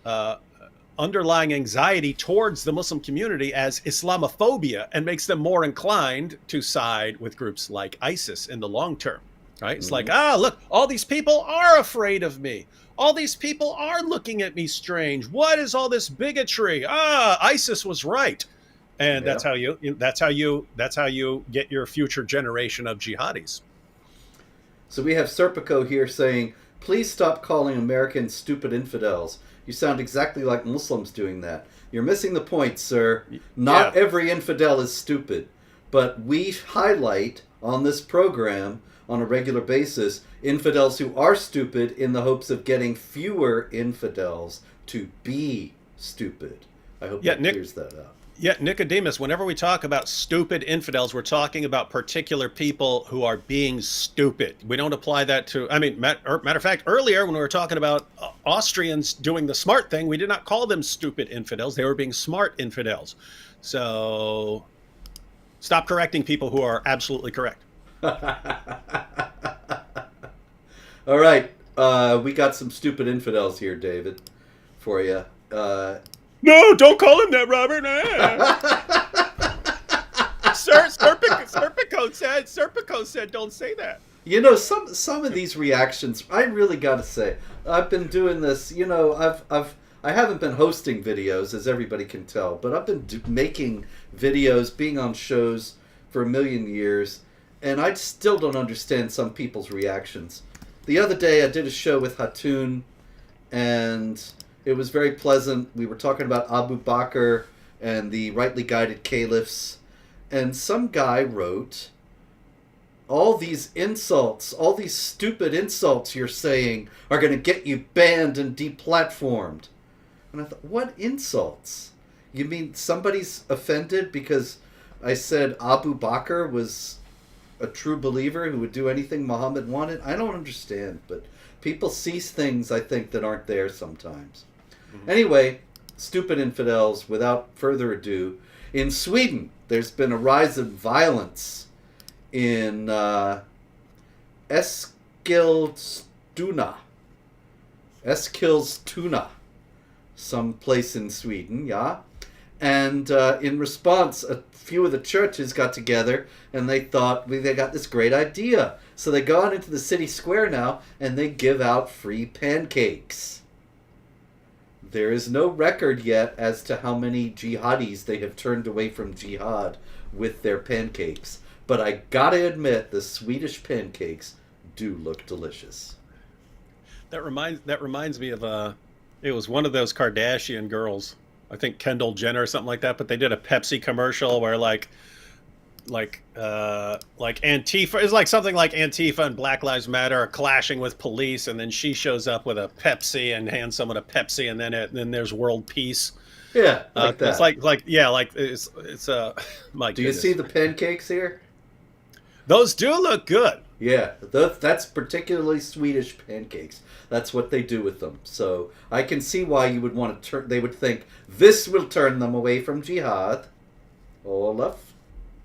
underlying anxiety towards the Muslim community as Islamophobia, and makes them more inclined to side with groups like ISIS in the long term, right? It's like, look, all these people are afraid of me. All these people are looking at me strange. What is all this bigotry? ISIS was right. And that's how you get your future generation of jihadis. So we have Serpico here saying, please stop calling Americans stupid infidels. You sound exactly like Muslims doing that. You're missing the point, sir. Not every infidel is stupid. But we highlight on this program on a regular basis infidels who are stupid in the hopes of getting fewer infidels to be stupid. I hope that clears that up. Yeah, Nicodemus, whenever we talk about stupid infidels, we're talking about particular people who are being stupid. We don't apply that to, I mean, matter of fact, earlier when we were talking about Austrians doing the smart thing, we did not call them stupid infidels. They were being smart infidels. So stop correcting people who are absolutely correct. All right. We got some stupid infidels here, David, for you. No, don't call him that, Robert. Serpico said, don't say that. You know, some of these reactions, I really got to say, I've been doing this. You know, I haven't been hosting videos, as everybody can tell, but I've been making videos, being on shows for a million years, and I still don't understand some people's reactions. The other day, I did a show with Hatun, and it was very pleasant. We were talking about Abu Bakr and the rightly guided caliphs. And some guy wrote, all these insults, all these stupid insults you're saying are going to get you banned and deplatformed. And I thought, what insults? You mean somebody's offended because I said Abu Bakr was a true believer who would do anything Muhammad wanted? I don't understand, but people see things, I think, that aren't there sometimes. Anyway, stupid infidels, without further ado, in Sweden, there's been a rise of violence in Eskilstuna, some place in Sweden, yeah. And in response, a few of the churches got together and they thought they got this great idea. So they go out into the city square now and they give out free pancakes. There is no record yet as to how many jihadis they have turned away from jihad with their pancakes. But I gotta admit, the Swedish pancakes do look delicious. That reminds me of it was one of those Kardashian girls, I think Kendall Jenner or something like that, but they did a Pepsi commercial where like Antifa is like something like Antifa and Black Lives Matter are clashing with police, and then she shows up with a Pepsi and hands someone a Pepsi, and then there's world peace. Yeah, like that. It's it's my. Do you see the pancakes here? Those do look good. Yeah, that's particularly Swedish pancakes. That's what they do with them. So I can see why you would want to turn. They would think this will turn them away from jihad. Olaf.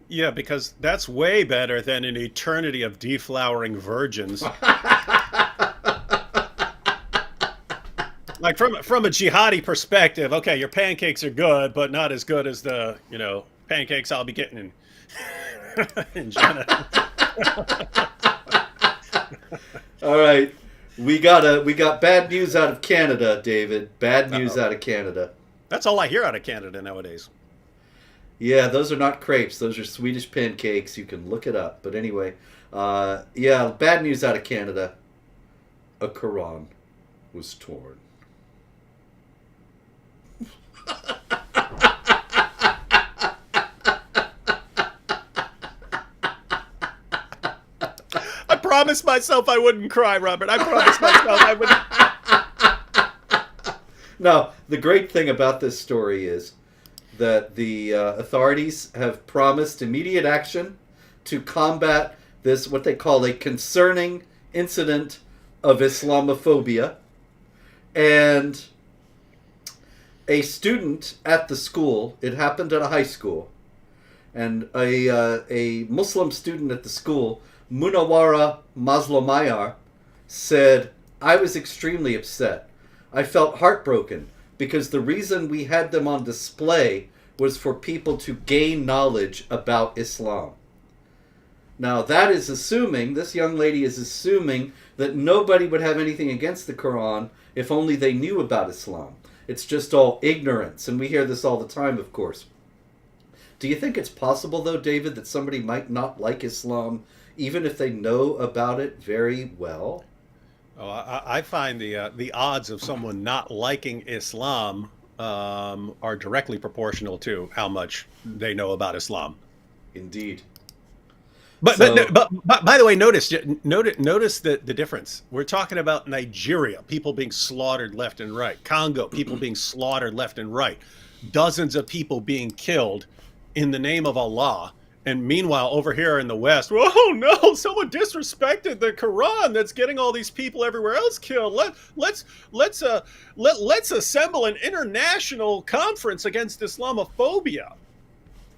Yeah, because that's way better than an eternity of deflowering virgins. Like from a jihadi perspective, okay, your pancakes are good, but not as good as the pancakes I'll be getting in China. All right, we got bad news out of Canada, David. Bad news out of Canada. That's all I hear out of Canada nowadays. Yeah, those are not crepes. Those are Swedish pancakes. You can look it up. But anyway, yeah, bad news out of Canada. A Quran was torn. I promised myself I wouldn't cry, Robert. I promised myself I wouldn't. Now, the great thing about this story is that the authorities have promised immediate action to combat this, what they call a concerning incident of Islamophobia. And a student at the school, it happened at a high school, and a Muslim student at the school, Munawara Mazlomayar, said, I was extremely upset. I felt heartbroken because the reason we had them on display was for people to gain knowledge about Islam. Now that is assuming, this young lady is assuming that nobody would have anything against the Quran if only they knew about Islam. It's just all ignorance, and we hear this all the time, of course. Do you think it's possible, though, David, that somebody might not like Islam even if they know about it very well? Oh, I find the odds of someone not liking Islam are directly proportional to how much they know about Islam. Indeed. But So, by the way, notice the difference. We're talking about Nigeria, people being slaughtered left and right. Congo, people being slaughtered left and right. Dozens of people being killed in the name of Allah. And meanwhile, over here in the West, oh no, someone disrespected the Quran. That's getting all these people everywhere else killed. Let's assemble an international conference against Islamophobia.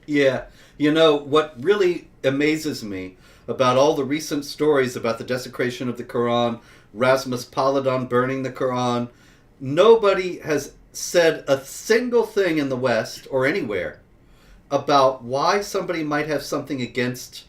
yeah, what really amazes me about all the recent stories about the desecration of the Quran, Rasmus Paludan burning the Quran, nobody has said a single thing in the West or anywhere about why somebody might have something against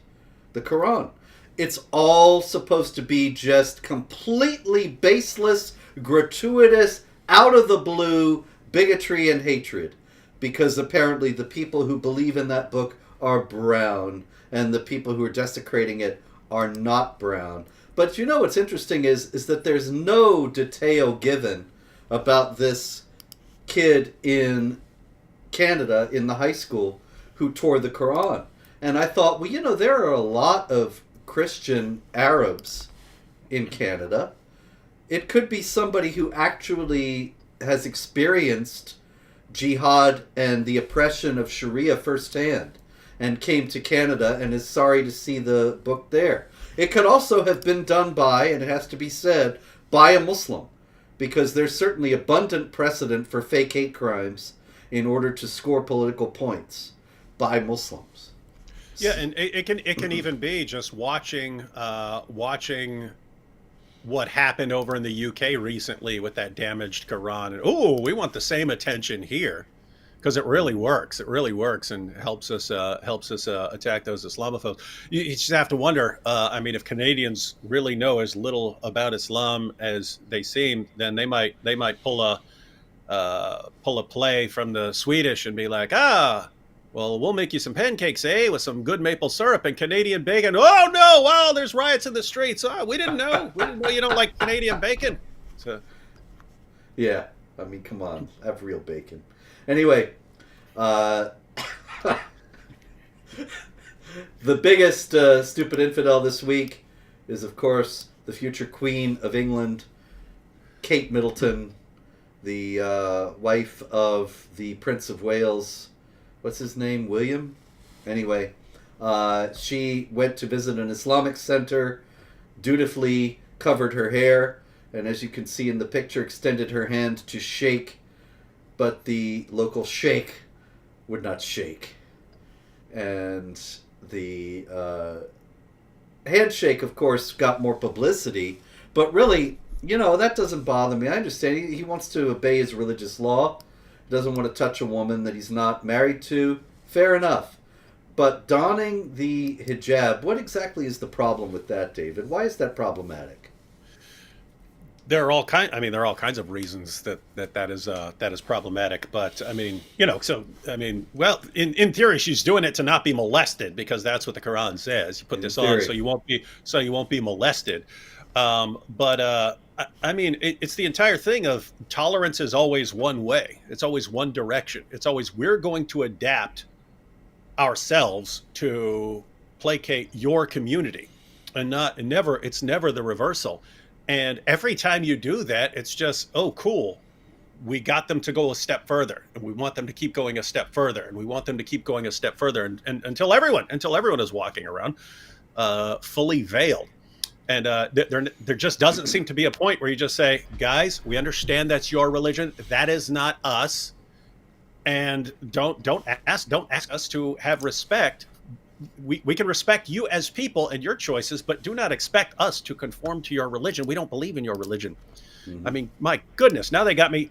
the Quran. It's all supposed to be just completely baseless, gratuitous, out of the blue bigotry and hatred. Because apparently the people who believe in that book are brown, and the people who are desecrating it are not brown. But what's interesting is that there's no detail given about this kid in Canada in the high school who tore the Quran. And I thought, well, there are a lot of Christian Arabs in Canada. It could be somebody who actually has experienced Jihad and the oppression of Sharia firsthand and came to Canada and is sorry to see the book there. It could also have been done by, and it has to be said, by a Muslim, because there's certainly abundant precedent for fake hate crimes in order to score political points by Muslims. Yeah, and it can even be just watching what happened over in the UK recently with that damaged Quran. And oh, we want the same attention here because it really works. It really works and helps us attack those Islamophobes. You just have to wonder. If Canadians really know as little about Islam as they seem, then they might pull a play from the Swedish and be like, well, we'll make you some pancakes, with some good maple syrup and Canadian bacon. Oh, no, wow, there's riots in the streets. Oh, we didn't know. We didn't know you don't like Canadian bacon. So, yeah, come on, have real bacon. Anyway, the biggest stupid infidel this week is, of course, the future Queen of England, Kate Middleton, the wife of the Prince of Wales. What's his name? William? Anyway, she went to visit an Islamic center, dutifully covered her hair, and as you can see in the picture, extended her hand to shake, but the local sheikh would not shake. And the handshake, of course, got more publicity, but really, that doesn't bother me. I understand he wants to obey his religious law. Doesn't want to touch a woman that he's not married to. Fair enough. But donning the hijab, what exactly is the problem with that, David? Why is that problematic? there are all kinds of reasons that is problematic. But well, in theory, she's doing it to not be molested because that's what the Quran says. You put this on so you won't be molested. It's the entire thing of tolerance is always one way. It's always one direction. It's always we're going to adapt ourselves to placate your community, and it's never the reversal. And every time you do that, it's just, oh, cool. We got them to go a step further, and we want them to keep going a step further, and we want them to keep going a step further, and until everyone is walking around fully veiled. And there just doesn't seem to be a point where you just say, guys, we understand that's your religion. That is not us. And don't ask us to have respect. We can respect you as people and your choices, but do not expect us to conform to your religion. We don't believe in your religion. Mm-hmm. I mean, my goodness, now they got me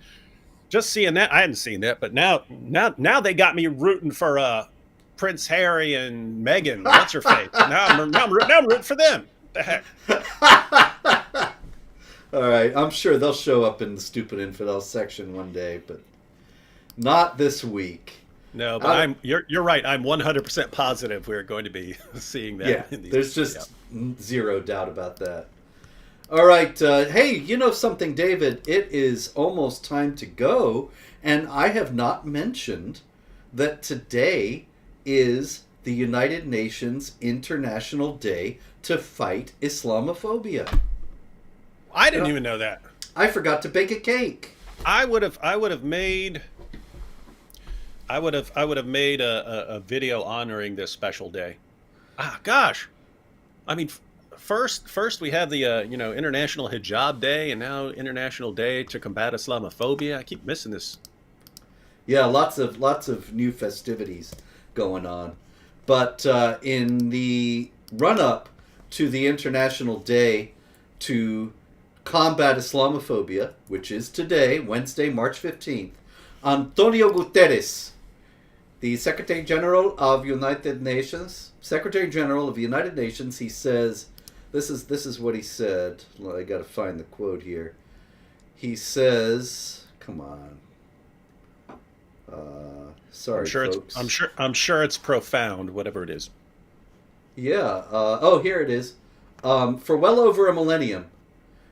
just seeing that. I hadn't seen that, but now they got me rooting for Prince Harry and Meghan. What's her face? Now I'm rooting for them. The heck? All right, I'm sure they'll show up in the stupid infidel section one day, but not this week. No, but Out, you're right. I'm 100% positive we're going to be seeing yeah, that in these. there's Yeah. just zero doubt about that. All right. Hey, you know something, David? It is almost time to go. And I have not mentioned that today is the United Nations International Day to fight Islamophobia. I And didn't even know that. I forgot to bake a cake. I would have made a video honoring this special day. Ah, gosh. I mean, first we have the International Hijab Day, and now International Day to combat Islamophobia. I keep missing this. Yeah, lots of new festivities going on. But in the run up to the International Day to combat Islamophobia, which is today, Wednesday, March 15th, Antonio Guterres, the Secretary General of the United Nations, he says, this is what he said. Well, I got to find the quote here. He says, come on. Sorry, folks. I'm sure it's profound, whatever it is. Yeah. Here it is. For well over a millennium,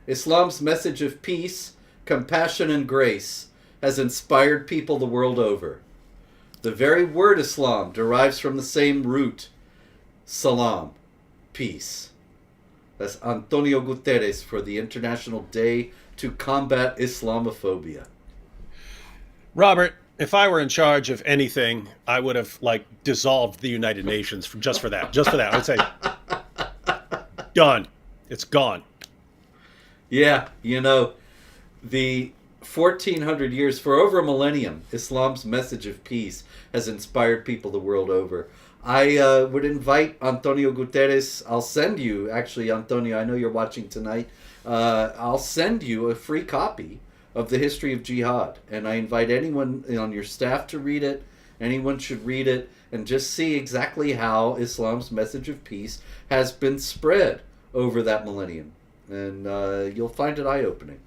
Islam's message of peace, compassion, and grace has inspired people the world over. The very word Islam derives from the same root, salam, peace. That's Antonio Guterres for the International Day to combat Islamophobia. Robert, if I were in charge of anything, I would have dissolved the United Nations just for that. Just for that, I would say, done. It's gone. Yeah, the 1400 years, for over a millennium, Islam's message of peace has inspired people the world over. I would invite Antonio Guterres. I'll send you, actually, Antonio, I know you're watching tonight. I'll send you a free copy of the history of Jihad. And I invite anyone on your staff to read it. Anyone should read it and just see exactly how Islam's message of peace has been spread over that millennium. And you'll find it eye-opening.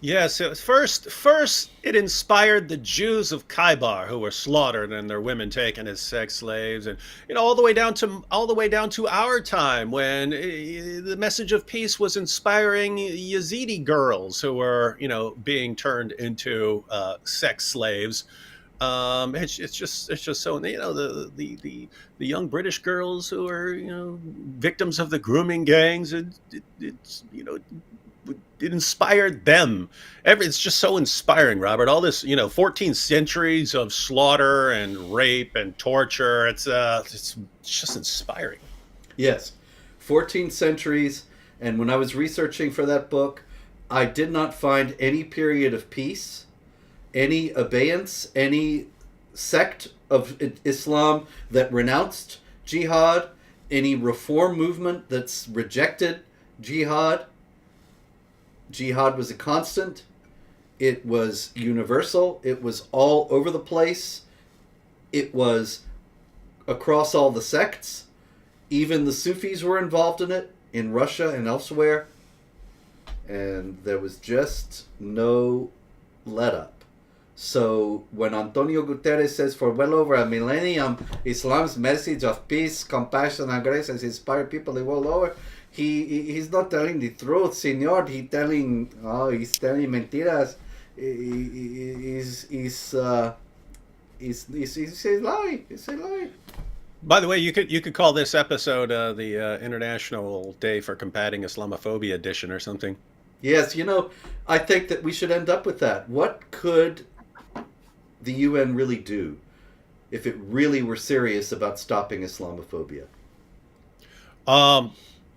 Yeah, so first it inspired the Jews of Khaybar who were slaughtered and their women taken as sex slaves, and all the way down to our time when the message of peace was inspiring Yazidi girls who were being turned into sex slaves. It's just so the young British girls who are victims of the grooming gangs. It inspired them. It's just so inspiring, Robert. All this, 14 centuries of slaughter and rape and torture. It's just inspiring. Yes, 14 centuries. And when I was researching for that book, I did not find any period of peace, any abeyance, any sect of Islam that renounced jihad, any reform movement that's rejected jihad. Jihad was a constant. It was universal. It was all over the place. It was across all the sects. Even the Sufis were involved in it, in Russia and elsewhere. And there was just no let up. So when Antonio Guterres says, for well over a millennium, Islam's message of peace, compassion, and grace has inspired people the world over, he's not telling the truth, senor. He's telling mentiras. He's a lie. It's a lie. By the way, you could call this episode the International Day for Combating Islamophobia edition or something. Yes, I think that we should end up with that. What could the UN really do if it really were serious about stopping Islamophobia?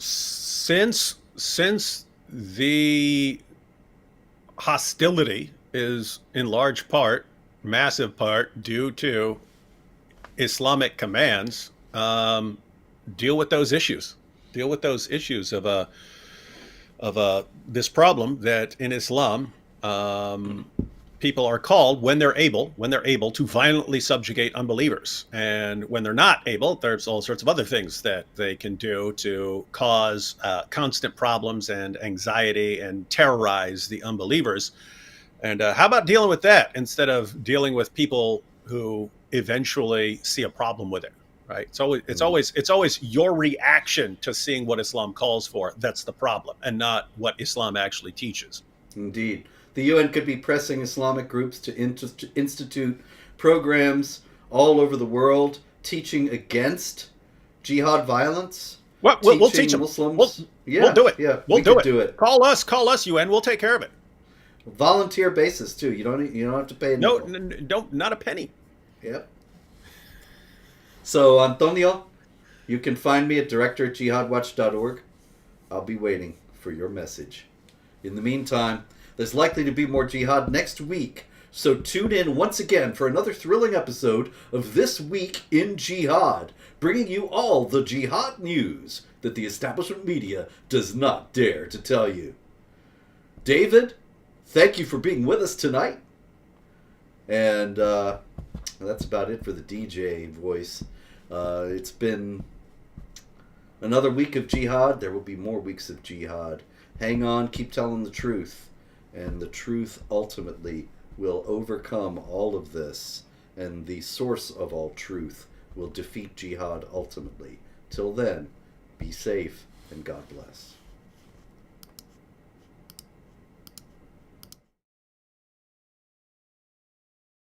Since the hostility is in large part, massive part, due to Islamic commands, deal with those issues. Deal with those issues of this problem that in Islam people are called when they're able to violently subjugate unbelievers, and when they're not able, there's all sorts of other things that they can do to cause constant problems and anxiety and terrorize the unbelievers. And how about dealing with that instead of dealing with people who eventually see a problem with it. Right? It's always your reaction to seeing what Islam calls for that's the problem, and not what Islam actually teaches. Indeed. The UN could be pressing Islamic groups to institute programs all over the world teaching against jihad violence. We'll teach them. Muslims. We'll do it. Yeah, we'll do it. Call us, UN. We'll take care of it. Volunteer basis too. You don't have to pay. Not a penny. Yep. So Antonio, you can find me at director@jihadwatch.org. I'll be waiting for your message. In the meantime, there's likely to be more jihad next week, so tune in once again for another thrilling episode of This Week in Jihad, bringing you all the jihad news that the establishment media does not dare to tell you. David, thank you for being with us tonight. And that's about it for the DJ voice. It's been another week of jihad. There will be more weeks of jihad. Hang on, keep telling the truth. And the truth ultimately will overcome all of this. And the source of all truth will defeat jihad ultimately. Till then, be safe and God bless.